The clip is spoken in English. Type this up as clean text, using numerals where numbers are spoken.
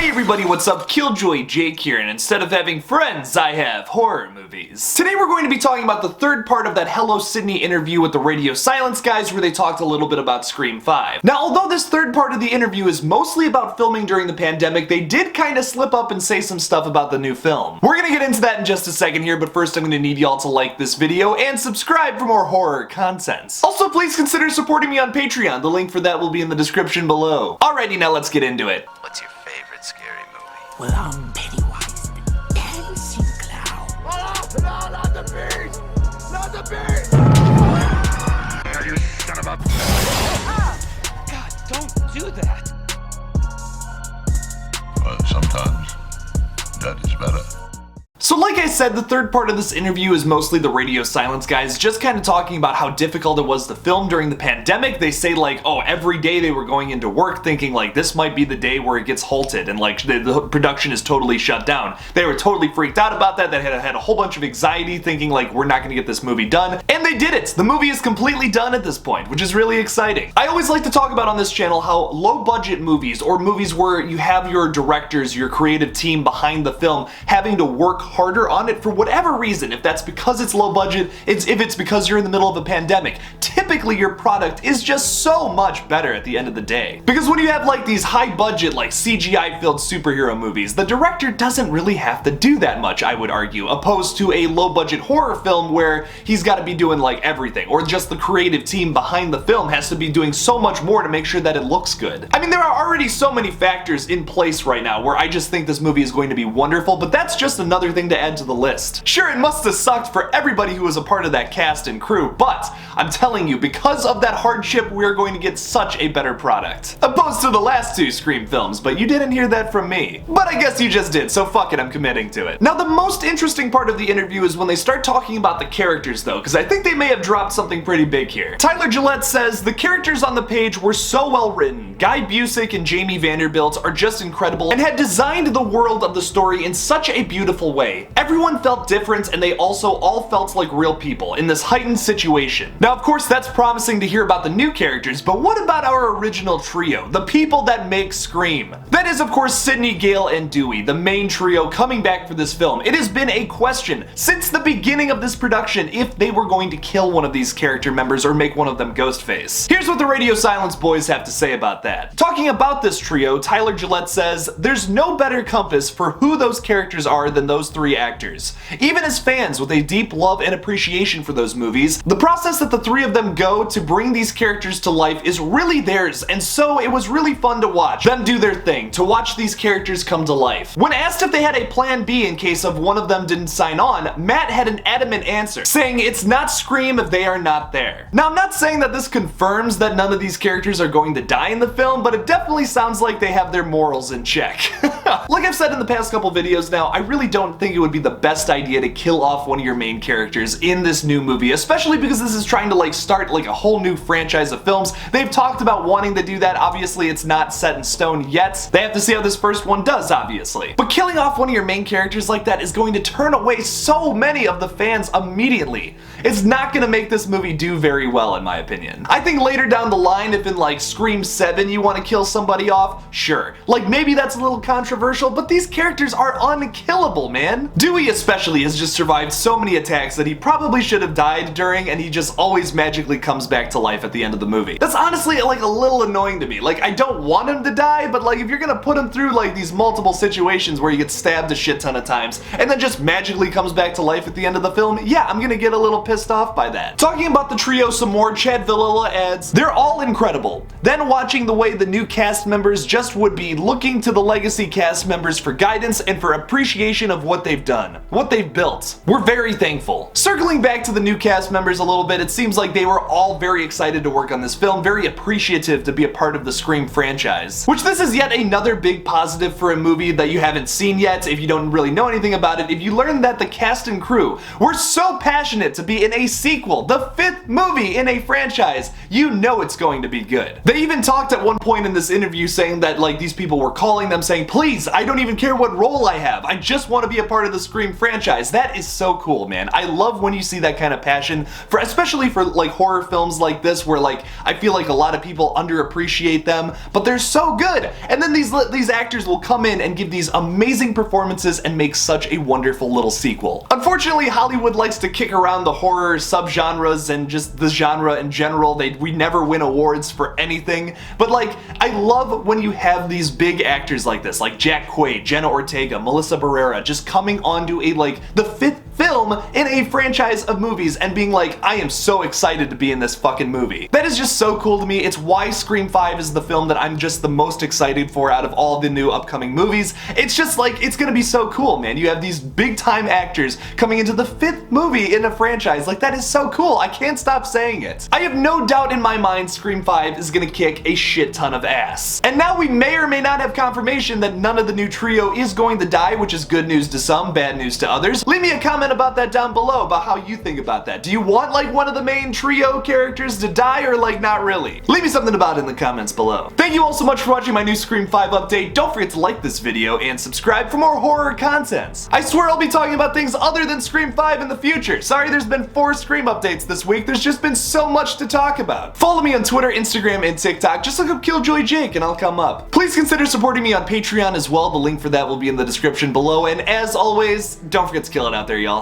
Hey everybody, what's up? KillJoy Jake here, and instead of having friends, I have horror movies. Today we're going to be talking about the third part of that Hello Sydney interview with the Radio Silence guys where they talked a little bit about Scream 5. Now, although this third part of the interview is mostly about filming during the pandemic, they did kind of slip up and say some stuff about the new film. We're gonna get into that in just a second here, but first I'm gonna need y'all to like this video and subscribe for more horror content. Also, please consider supporting me on Patreon. The link for that will be in the description below. Alrighty, now let's get into it. What's your favorite scary movie? Well, I'm Pennywise the dancing clown. Oh, no, not the beast! Not the beast! You son of a... God, don't do that. Well, sometimes that is better. So like I said, the third part of this interview is mostly the Radio Silence guys just kind of talking about how difficult it was to film during the pandemic. They say like, oh, every day they were going into work thinking like this might be the day where it gets halted and like the production is totally shut down. They were totally freaked out about that. They had a whole bunch of anxiety thinking like we're not gonna get this movie done. And they did it! The movie is completely done at this point, which is really exciting. I always like to talk about on this channel how low budget movies or movies where you have your directors, your creative team behind the film having to work harder on it for whatever reason, if that's because it's low budget, if it's because you're in the middle of a pandemic, typically your product is just so much better at the end of the day. Because when you have like these high budget like CGI filled superhero movies, the director doesn't really have to do that much, I would argue, opposed to a low budget horror film where he's got to be doing like everything, or just the creative team behind the film has to be doing so much more to make sure that it looks good. I mean, there are already so many factors in place right now where I just think this movie is going to be wonderful, but that's just another thing to add to the list. Sure, it must have sucked for everybody who was a part of that cast and crew, but I'm telling you, because of that hardship, we're going to get such a better product. Opposed to the last two Scream films, but you didn't hear that from me. But I guess you just did, so fuck it, I'm committing to it. Now, the most interesting part of the interview is when they start talking about the characters though, because I think they may have dropped something pretty big here. Tyler Gillette says, the characters on the page were so well written. Guy Busick and Jamie Vanderbilt are just incredible and had designed the world of the story in such a beautiful way. Everyone felt different and they also all felt like real people in this heightened situation. Now of course that's promising to hear about the new characters, but what about our original trio, the people that make Scream? That is of course Sidney, Gale, and Dewey, the main trio coming back for this film. It has been a question since the beginning of this production if they were going to kill one of these character members or make one of them Ghostface. Here's what the Radio Silence boys have to say about that. Talking about this trio, Tyler Gillette says, there's no better compass for who those characters are than those three actors. Even as fans with a deep love and appreciation for those movies, the process that the three of them go to bring these characters to life is really theirs, and so it was really fun to watch them do their thing, to watch these characters come to life. When asked if they had a plan B in case of one of them didn't sign on, Matt had an adamant answer, saying it's not Scream if they are not there. Now I'm not saying that this confirms that none of these characters are going to die in the film, but it definitely sounds like they have their morals in check. Like I've said in the past couple videos now, I really don't think it would be the best idea to kill off one of your main characters in this new movie, especially because this is trying to like start like a whole new franchise of films. They've talked about wanting to do that. Obviously it's not set in stone yet. They have to see how this first one does, obviously. But killing off one of your main characters like that is going to turn away so many of the fans immediately. It's not gonna make this movie do very well in my opinion. I think later down the line, if in like Scream 7 you want to kill somebody off, sure. Like maybe that's a little controversial, but these characters are unkillable, man. Dewey especially has just survived so many attacks that he probably should have died during, and he just always magically comes back to life at the end of the movie. That's honestly like a little annoying to me. Like I don't want him to die, but like if you're gonna put him through like these multiple situations where he gets stabbed a shit ton of times and then just magically comes back to life at the end of the film, yeah, I'm gonna get a little pissed off by that. Talking about the trio some more, Chad Villella adds, they're all incredible. Then watching the way the new cast members just would be looking to the legacy cast members for guidance and for appreciation of what they've done, what they've built. We're very thankful. Circling back to the new cast members a little bit, it seems like they were all very excited to work on this film, very appreciative to be a part of the Scream franchise. Which this is yet another big positive for a movie that you haven't seen yet, if you don't really know anything about it. If you learn that the cast and crew were so passionate to be in a sequel, the 5th movie in a franchise, you know it's going to be good. They even talked at one point in this interview saying that like these people were calling them saying, please I don't even care what role I have. I just want to be a part of the Scream franchise. That is so cool, man. I love when you see that kind of passion for, especially for like horror films like this, where like I feel like a lot of people underappreciate them, but they're so good. And then these actors will come in and give these amazing performances and make such a wonderful little sequel. Unfortunately, Hollywood likes to kick around the horror subgenres and just the genre in general. We never win awards for anything, but like I love when you have these big actors like this, like Jack Quaid, Jenna Ortega, Melissa Barrera, just coming onto a like the 5th film in a franchise of movies and being like, I am so excited to be in this fucking movie. That is just so cool to me. It's why Scream 5 is the film that I'm just the most excited for out of all the new upcoming movies. It's just like, it's gonna be so cool, man. You have these big time actors coming into the 5th movie in a franchise. Like, that is so cool. I can't stop saying it. I have no doubt in my mind Scream 5 is gonna kick a shit ton of ass. And now we may or may not have confirmation that none of the new trio is going to die, which is good news to some, bad news to others. Leave me a comment about that down below, about how you think about that. Do you want like one of the main trio characters to die, or like not really? Leave me something about it in the comments below. Thank you all so much for watching my new Scream 5 update. Don't forget to like this video and subscribe for more horror content. I swear I'll be talking about things other than Scream 5 in the future. Sorry there's been 4 Scream updates this week. There's just been so much to talk about. Follow me on Twitter, Instagram, and TikTok. Just look up KillJoy Jake and I'll come up. Please consider supporting me on Patreon as well. The link for that will be in the description below. And as always, don't forget to kill it out there, y'all.